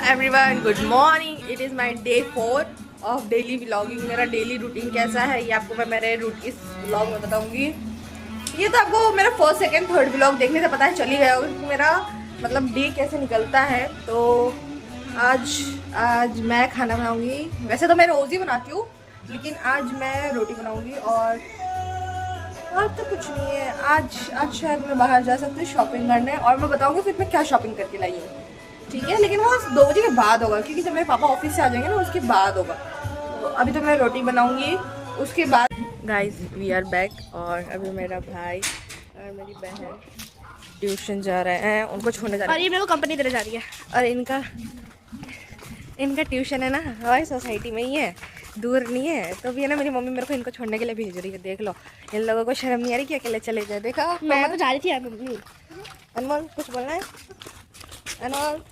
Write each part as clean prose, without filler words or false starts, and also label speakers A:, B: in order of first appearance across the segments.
A: Everyone, good morning. It is my day 4 of daily vlogging. मेरा daily routine कैसा है ये आपको मैं मेरे इस व्लॉग में बताऊंगी। ये तो आपको मेरा फर्स्ट सेकंड थर्ड व्लॉग देखने से पता है चल ही गया होगा कि मेरा मतलब डे कैसे निकलता है। तो आज मैं खाना बनाऊंगी। वैसे तो मैं रोज़ ही बनाती हूँ, लेकिन आज मैं रोटी बनाऊंगी। और आज तो कुछ नहीं है। आज शायद मैं बाहर जा सकती हूँ शॉपिंग करने, और मैं बताऊंगी फिर मैं क्या शॉपिंग करके लाई हूँ। ठीक है, लेकिन वो 2 बजे के बाद होगा, क्योंकि जब मेरे पापा ऑफिस से आ जाएंगे ना उसके बाद होगा। तो अभी तो मैं रोटी बनाऊंगी, उसके बाद। Guys we are back. और अभी मेरा भाई और मेरी बहन ट्यूशन जा रहे हैं, उनको छोड़ने जा रहे हैं।
B: और ये मेरे को कंपनी देने जा रही है।
A: और इनका ट्यूशन है ना हमारी सोसाइटी में ही है, दूर नहीं है। तो भी है ना मेरी मम्मी मेरे को इनको छोड़ने के लिए भेज रही है। देख लो, इन लोगों को शर्म नहीं आ रही कि अकेले चले जाए। देखा,
B: मैं तो जा रही थी यार मम्मी।
A: अनमोल कुछ बोलना है? अनमोल,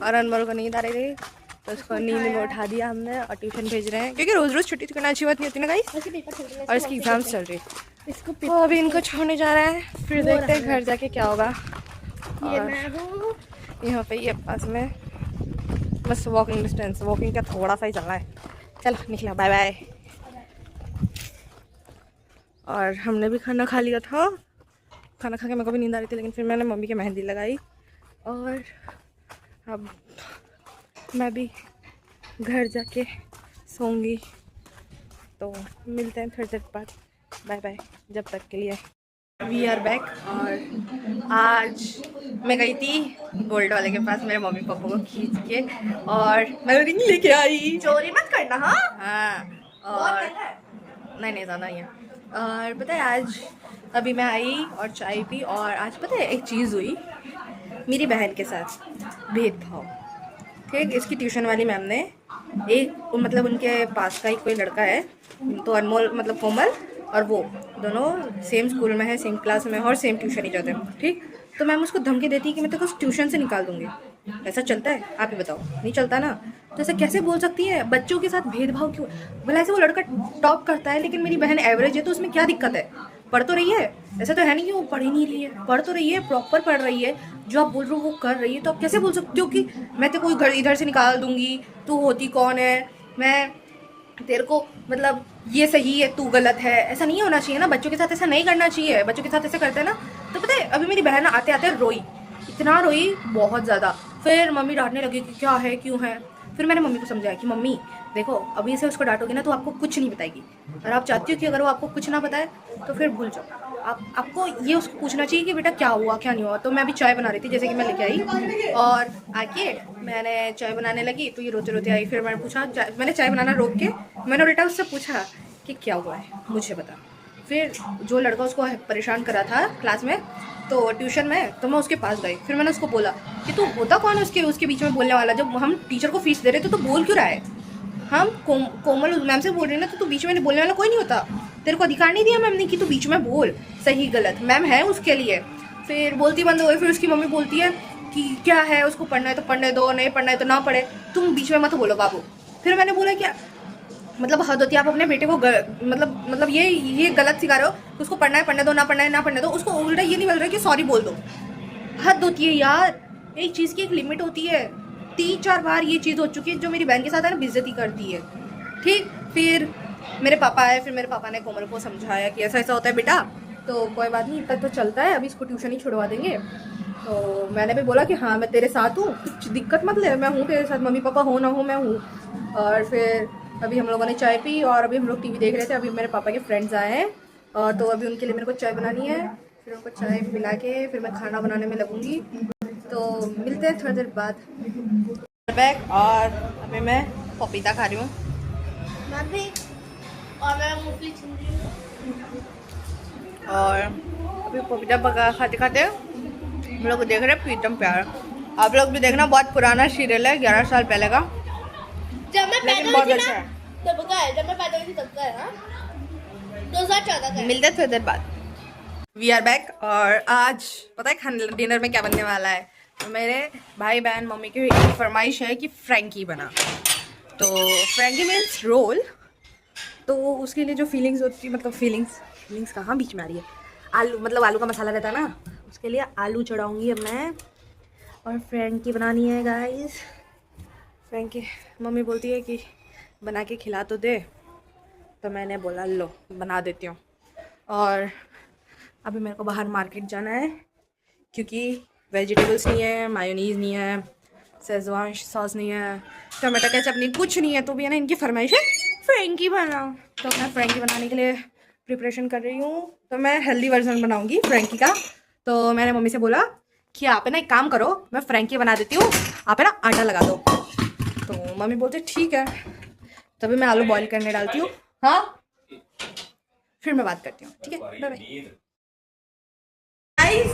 A: और अनमोल को नींद आ रही थी तो उसको नींद में उठा दिया हमने और ट्यूशन भेज रहे हैं, क्योंकि रोज रोज छुट्टी करना अच्छी बात नहीं होती ना गाइस। और इसकी एग्जाम्स चल रही है। तो अभी इनको छोड़ने जा रहे हैं, फिर देखते हैं घर जाके क्या होगा। और यहाँ पे ये पास में बस वॉकिंग डिस्टेंस, वॉकिंग का थोड़ा सा ही चलना है। चलो निकला, बाय बाय। और हमने भी खाना खा लिया था। खाना खा के मेरे को भी नींद आ रही थी, लेकिन फिर मैंने मम्मी की मेहंदी लगाई। और अब मैं भी घर जाके सोऊंगी। तो मिलते हैं थोड़ी देर बाद। बाय बाय जब तक के लिए। We are back. और आज मैं गई थी गोल्ड वाले के पास मेरे मम्मी पापा को खींच के, और मैं रिंग लेके आई।
B: चोरी मत करना।
A: हाँ, और नहीं जाना ही है। और पता है आज अभी मैं आई और चाय पी, और आज पता है एक चीज़ हुई मेरी बहन के साथ, भेदभाव। ठीक, इसकी ट्यूशन वाली मैम ने एक मतलब उनके पास का ही कोई लड़का है, तो अनमोल मतलब कोमल और वो दोनों सेम स्कूल में है, सेम क्लास में है और सेम ट्यूशन ही जाते हैं। ठीक, तो मैम उसको धमकी देती है कि मैं तेरे को ट्यूशन से निकाल दूंगी। ऐसा चलता है? आप ही बताओ, नहीं चलता ना। तो ऐसा कैसे बोल सकती है? बच्चों के साथ भेदभाव क्यों? भला ऐसे वो लड़का टॉप करता है, लेकिन मेरी बहन एवरेज है, तो उसमें क्या दिक्कत है? पढ़ तो रही है, ऐसा तो है नहीं कि वो पढ़ ही नहीं रही है। पढ़ तो रही है, प्रॉपर पढ़ रही है, जो आप बोल रहे हो वो कर रही है। तो आप कैसे बोल सकते हो कि मैं तेरे को इधर से निकाल दूंगी, तू होती कौन है, मैं तेरे को मतलब ये सही है तू गलत है? ऐसा नहीं होना चाहिए ना, बच्चों के साथ ऐसा नहीं करना चाहिए। बच्चों के साथ ऐसा करते हैं ना। तो पता है अभी मेरी बहन आते आते रोई, इतना रोई बहुत ज़्यादा। फिर मम्मी डांटने लगी कि क्या है, क्यों है। फिर मैंने मम्मी को समझाया कि मम्मी देखो, अभी से उसको डांटोगे ना तो आपको कुछ नहीं बताएगी, और आप चाहती हो कि अगर वो आपको कुछ ना बताए तो फिर भूल जाओ। आपको ये उसको पूछना चाहिए कि बेटा क्या हुआ क्या नहीं हुआ। तो मैं अभी चाय बना रही थी, जैसे कि मैं लेके आई, और आके मैंने चाय बनाने लगी तो ये रोते रोते आई। फिर मैंने पूछा, मैंने चाय बनाना रोक के मैंने बेटा उससे पूछा कि क्या हुआ है मुझे बता। फिर जो लड़का उसको परेशान करा था क्लास में, तो ट्यूशन में, तो मैं उसके पास गई। फिर मैंने उसको बोला कि तू होता कौन है उसके बीच में बोलने वाला? जब हम टीचर को फीस दे रहे थे तो बोल क्यों रहा है? हम कोमल मैम से बोल रहे हैं ना, तो तू बीच में बोलने वाला कोई नहीं होता। तेरे को अधिकार नहीं दिया मैम ने कि तू बीच में बोल, सही गलत मैम है उसके लिए। फिर बोलती बंद हो गई। फिर उसकी मम्मी बोलती है कि क्या है, उसको पढ़ना है तो पढ़ने दो, नहीं पढ़ना है तो ना पढ़े, तुम बीच में मत बोलो बाबू। फिर मैंने बोला क्या मतलब हद होती है, आप अपने बेटे को मतलब ये गलत सिखा रहे हो, उसको पढ़ना है पढ़ने दो, ना पढ़ना है ना पढ़ने दो। उसको उल्टा ये नहीं बोल रहे कि सॉरी बोल दो। हद होती है यार, एक चीज़ की एक लिमिट होती है। 3-4 बार ये चीज़ हो चुकी है जो मेरी बहन के साथ है ना, बेइज्जती करती है। ठीक, फिर मेरे पापा आए। फिर मेरे पापा ने कोमल को समझाया कि ऐसा ऐसा होता है बेटा, तो कोई बात नहीं, तक तो चलता है, अभी इसको ट्यूशन ही छुड़वा देंगे। तो मैंने भी बोला कि हाँ मैं तेरे साथ हूँ, कुछ दिक्कत मत ले, मैं हूँ तेरे साथ, मम्मी पापा हो ना हो मैं हूँ। और फिर अभी हम लोगों ने चाय पी, और अभी हम लोग टीवी देख रहे थे। अभी मेरे पापा के फ्रेंड्स आए हैं, और तो अभी उनके लिए मेरे को चाय बनानी है। फिर उनको चाय पिला के फिर मैं खाना बनाने में लगूंगी। तो मिलते हैं थोड़ी देर बाद। बैक, और अभी मैं पपीता खा रही हूँ।
B: मैं भी, और मैं मूंगफली छीन रही हूँ।
A: और अभी पपीता पका खाते खाते हम लोग देख रहे हैं प्रीतम प्यार। आप लोग भी देखना, बहुत पुराना सीरियल है, 11 साल पहले का,
B: जब मैं
A: लेकिन
B: पैदा
A: बहुत
B: हुई थी
A: अच्छा
B: ना,
A: है।
B: तब का है। जब मैं पैदा हुई थी तब का है ना, 2014 का है।
A: मिलते हैं थोड़ी देर बाद। We are back. और आज पता है खाने डिनर में क्या बनने वाला है? तो मेरे भाई बहन मम्मी की फरमाइश है कि फ्रैंकी बना। तो फ्रैंकी मीन्स रोल। तो उसके लिए जो फीलिंग्स होती है, मतलब फीलिंग्स कहाँ बीच में आ रही है, आलू मतलब आलू का मसाला रहता है ना, उसके लिए आलू चढ़ाऊंगी अब मैं, और फ्रैंकी बनानी है गाइस। फ्रैंकी मम्मी बोलती है कि बना के खिला तो दे, तो मैंने बोला लो बना देती हूँ। और अभी मेरे को बाहर मार्केट जाना है क्योंकि वेजिटेबल्स नहीं है, मायोनीज़ नहीं है, शेजवान सॉस नहीं है, टमाटो केचप नहीं, कुछ नहीं है। तो भी है ना इनकी फरमाइश है फ्रैंकी बनाओ, तो मैं फ्रैंकी बनाने के लिए प्रिपरेशन कर रही हूँ। तो मैं हेल्दी वर्जन बनाऊँगी फ्रैंकी का। तो मैंने मम्मी से बोला कि आप है ना एक काम करो, मैं फ्रैंकी बना देती हूँ, आप है ना आटा लगा दो। तो मम्मी बोलते ठीक है। तभी मैं आलू बॉईल करने डालती हूँ। हाँ फिर मैं बात करती हूँ, ठीक है, बाय बाय। गाइस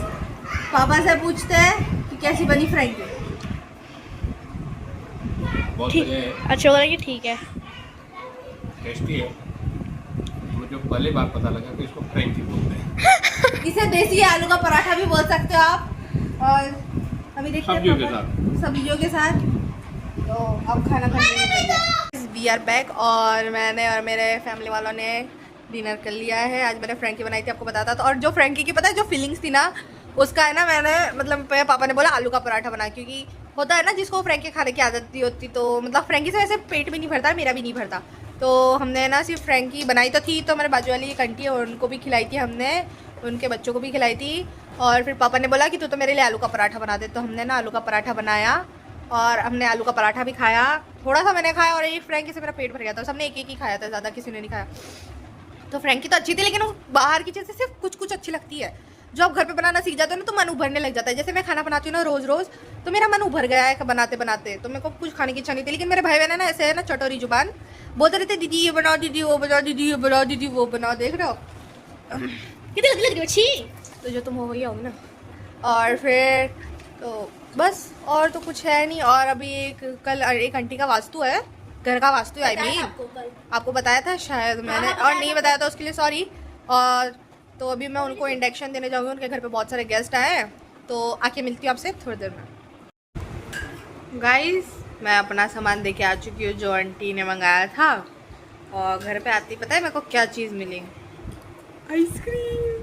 A: पापा से पूछते हैं कि कैसी बनी फ्रैंकी।
B: ठीक, अच्छा बोला कि ठीक है,
C: टेस्टी है। मुझे पहले बात पता लगा कि इसको फ्रैंकी बोलते हैं।
A: इसे देसी आलू का पराठा भी बोल सकते हो आप। और अभी देखते हैं
C: सब्जियों के साथ,
A: सब्जियों के साथ। तो अब खाना खाने वी आर बैक और मैंने और मेरे फैमिली वालों ने डिनर कर लिया है। आज मैंने फ्रैंकी बनाई थी, आपको बताता। तो और जो फ्रैंकी की पता है जो फीलिंग्स थी ना, उसका है ना मैंने मतलब पापा ने बोला आलू का पराठा बना, क्योंकि होता है ना जिसको फ्रैंकी खाने की आदत नहीं होती, तो मतलब फ्रैंकी से वैसे पेट भी नहीं भरता, मेरा भी नहीं भरता। तो हमने ना सिर्फ फ्रैंकी बनाई तो थी, तो मेरे बाजू वाली एक आंटी है उनको भी खिलाई थी हमने, उनके बच्चों को भी खिलाई थी। और फिर पापा ने बोला कि तू तो मेरे लिए आलू का पराठा बना दे, तो हमने ना आलू का पराठा बनाया और हमने आलू का पराठा भी खाया। थोड़ा सा मैंने खाया और एक फ्रैंकी से मेरा पेट भर गया था। सबने एक ही खाया था, ज़्यादा किसी ने नहीं खाया। तो फ्रैंकी तो अच्छी थी, लेकिन वो बाहर की चीज़ें सिर्फ कुछ कुछ अच्छी लगती है। जो आप घर पे बनाना सीख जाते हो ना तो मन उभरने लग जाता है। जैसे मैं खाना बनाती हूँ ना रोज़ रोज़, तो मेरा मन उभर गया है बनाते बनाते, तो मेरे को कुछ खाने की इच्छा नहीं थी। लेकिन मेरे भाई बहन है ना ऐसे है ना चटोरी जुबान, बोलते रहते दीदी ये बनाओ, दीदी वो बनाओ, दीदी ये बनाओ, दीदी वो बनाओ। देख रहे हो
B: कितनी गंदी लग रही हो, छी।
A: तो जो तुम हो वही होगी ना। और फिर तो बस और तो कुछ है नहीं। और अभी कल एक आंटी का वास्तु है, घर का वास्तु है। आई मीन आपको बताया था शायद मैंने, और नहीं बताया था उसके लिए सॉरी। और तो अभी मैं उनको इंडक्शन देने जाऊँगी, उनके घर पे बहुत सारे गेस्ट आए हैं, तो आके मिलती हूँ आपसे थोड़ी देर में। गाइस मैं अपना सामान देके आ चुकी हूँ जो आंटी ने मंगाया था, और घर पे आती पता है मेरे को क्या चीज़ मिली, आइसक्रीम।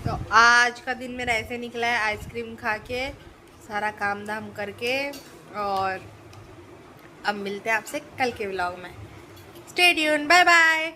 A: तो आज का दिन मेरा ऐसे निकला है, आइसक्रीम खा के सारा काम धाम करके। और अब मिलते हैं आपसे कल के व्लॉग में। Stay tuned, bye bye.